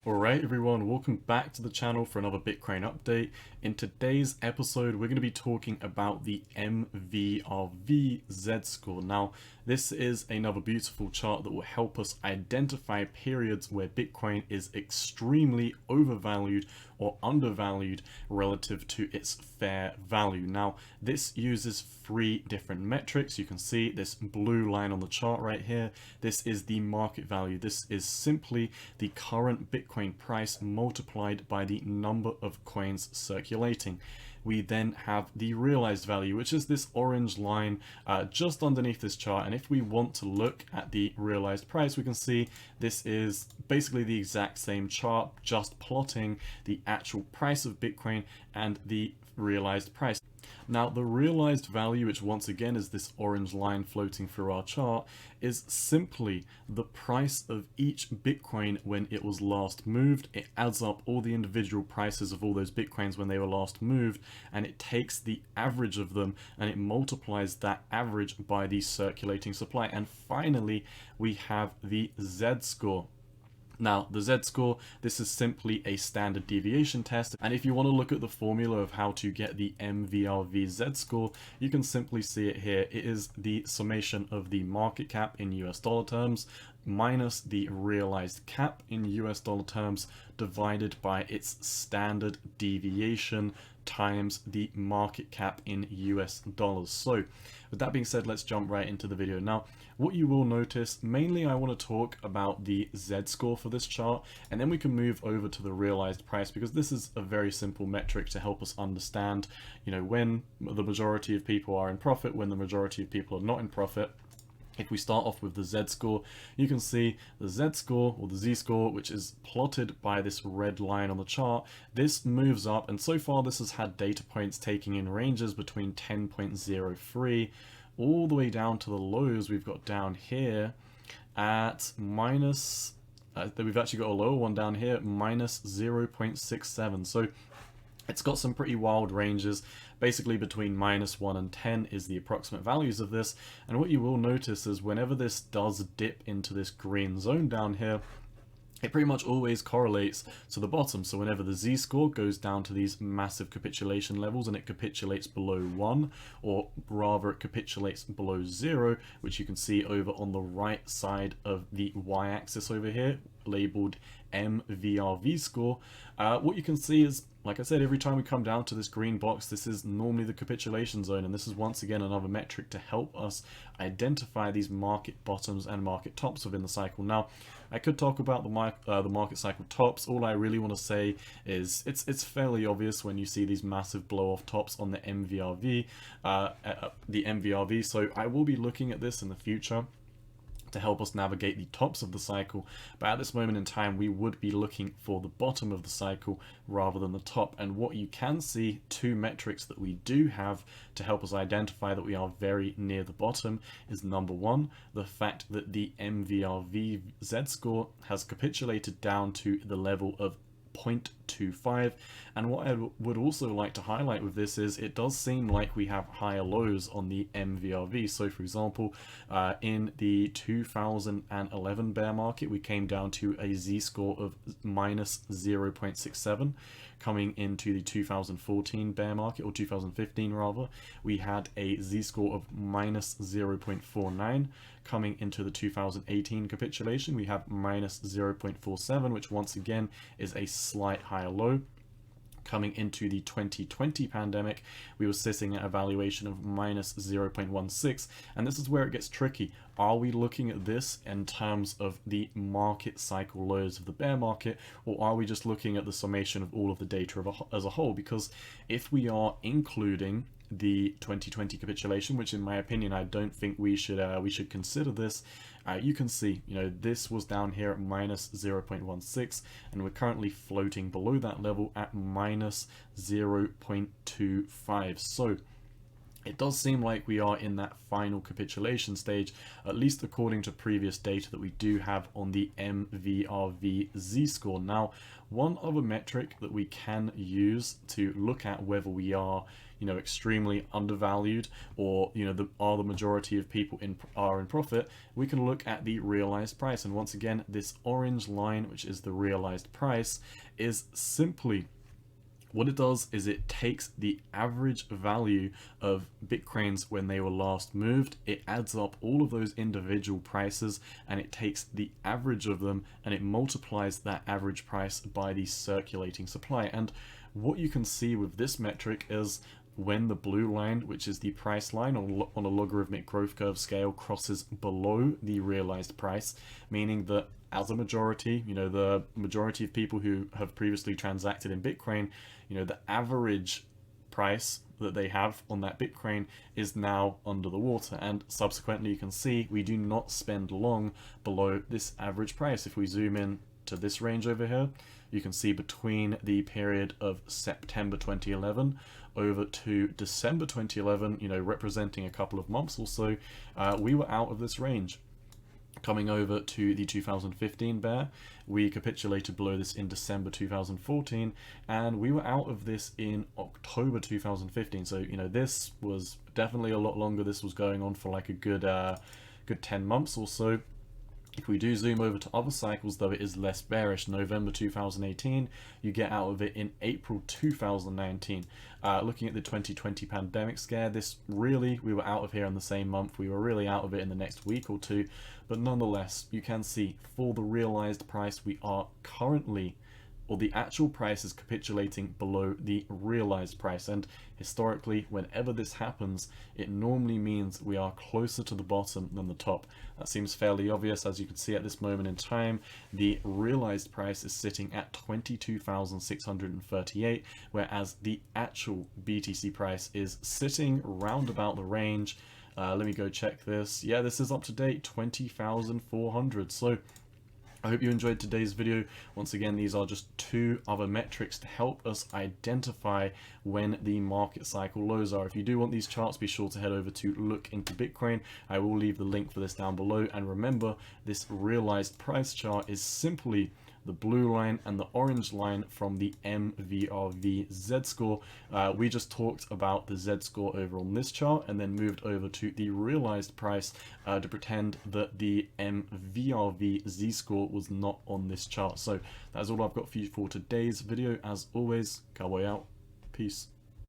Alright everyone, welcome back to the channel for another Bitcoin update. In today's episode, we're going to be talking about the MVRV Z-score. Now, this is another beautiful chart that will help us identify periods where Bitcoin is extremely overvalued or undervalued relative to its fair value. Now, this uses three different metrics. You can see this blue line on the chart right here. This is the market value. This is simply the current Bitcoin price multiplied by the number of coins circulating. We then have the realized value, which is this orange line just underneath this chart. And if we want to look at the realized price, we can see this is basically the exact same chart, just plotting the actual price of Bitcoin and the realized price. Now, the realized value, which once again is this orange line floating through our chart, is simply the price of each Bitcoin when it was last moved. It adds up all the individual prices of all those Bitcoins when they were last moved, and it takes the average of them and it multiplies that average by the circulating supply. And finally, we have the Z-score. Now, the Z-score, this is simply a standard deviation test, and if you want to look at the formula of how to get the MVRV Z-score, you can simply see it here. It is the summation of the market cap in US dollar terms minus the realized cap in US dollar terms divided by its standard deviation times the market cap in US dollars. So with that being said, let's jump right into the video. Now, what you will notice, mainly I want to talk about the Z-score for this chart, and then we can move over to the realized price, because this is a very simple metric to help us understand, when the majority of people are in profit, when the majority of people are not in profit. If we start off with the Z-score, you can see the Z-score or the Z-score, which is plotted by this red line on the chart. This moves up, and so far this has had data points taking in ranges between 10.03 all the way down to the lows we've got down here at minus, we've actually got a lower one down here, minus 0.67. So it's got some pretty wild ranges. Basically between -1 and 10 is the approximate values of this. And what you will notice is whenever this does dip into this green zone down here, it pretty much always correlates to the bottom. So whenever the Z-score goes down to these massive capitulation levels and it capitulates below 1, or rather it capitulates below 0, which you can see over on the right side of the y-axis over here, labeled MVRV score, what you can see is, like I said, every time we come down to this green box, this is normally the capitulation zone, and this is once again another metric to help us identify these market bottoms and market tops within the cycle. Now, I could talk about the market cycle tops. All I really want to say is it's fairly obvious when you see these massive blow-off tops on the MVRV. So I will be looking at this in the future to help us navigate the tops of the cycle, but at this moment in time we would be looking for the bottom of the cycle rather than the top. And what you can see, two metrics that we do have to help us identify that we are very near the bottom, is number one, the fact that the MVRV Z-score has capitulated down to the level of 0.25. And what I would also like to highlight with this is it does seem like we have higher lows on the MVRV. So for example, in the 2011 bear market, we came down to a Z-score of minus 0.67. Coming into the 2014 bear market, or 2015 rather, we had a Z-score of minus 0.49. Coming into the 2018 capitulation, we have minus 0.47, which once again is a slight higher low. Coming into the 2020 pandemic, we were sitting at a valuation of minus 0.16, and this is where it gets tricky. Are we looking at this in terms of the market cycle lows of the bear market, or are we just looking at the summation of all of the data as a whole? Because if we are including the 2020 capitulation, which in my opinion I don't think we should consider this, you can see this was down here at minus 0.16, and we're currently floating below that level at minus 0.25. So it does seem like we are in that final capitulation stage, at least according to previous data that we do have on the MVRV Z-score. Now, one other metric that we can use to look at whether we are extremely undervalued, or are the majority of people are in profit, we can look at the realized price. And once again, this orange line, which is the realized price, is simply what it does is it takes the average value of Bitcoins when they were last moved, it adds up all of those individual prices, and it takes the average of them and it multiplies that average price by the circulating supply. And what you can see with this metric is when the blue line, which is the price line on a logarithmic growth curve scale, crosses below the realized price, meaning that as a majority, the majority of people who have previously transacted in Bitcoin, the average price that they have on that Bitcoin is now under the water. And subsequently, you can see we do not spend long below this average price. If we zoom in to this range over here, you can see between the period of September 2011 over to December 2011, representing a couple of months or so, we were out of this range. Coming over to the 2015 bear, we capitulated below this in December 2014, and we were out of this in October 2015. So this was definitely a lot longer. This was going on for like a good 10 months or so. If we do zoom over to other cycles, though, it is less bearish. November 2018, you get out of it in April 2019. Looking at the 2020 pandemic scare, we were out of here in the same month. We were really out of it in the next week or two. But nonetheless, you can see for the realized price, we are currently, or the actual price is capitulating below the realized price. And historically, whenever this happens, it normally means we are closer to the bottom than the top. That seems fairly obvious. As you can see at this moment in time, the realized price is sitting at 22,638, whereas the actual BTC price is sitting round about the range. Let me go check this. Yeah, this is up to date, 20,400. So I hope you enjoyed today's video. Once again, these are just two other metrics to help us identify when the market cycle lows are. If you do want these charts, be sure to head over to Look Into Bitcoin. I will leave the link for this down below. And remember, this realized price chart is simply the blue line and the orange line from the MVRV Z-score. We just talked about the Z-score over on this chart and then moved over to the realized price to pretend that the MVRV Z-score was not on this chart. So that's all I've got for you for today's video. As always, Cowboy out. Peace.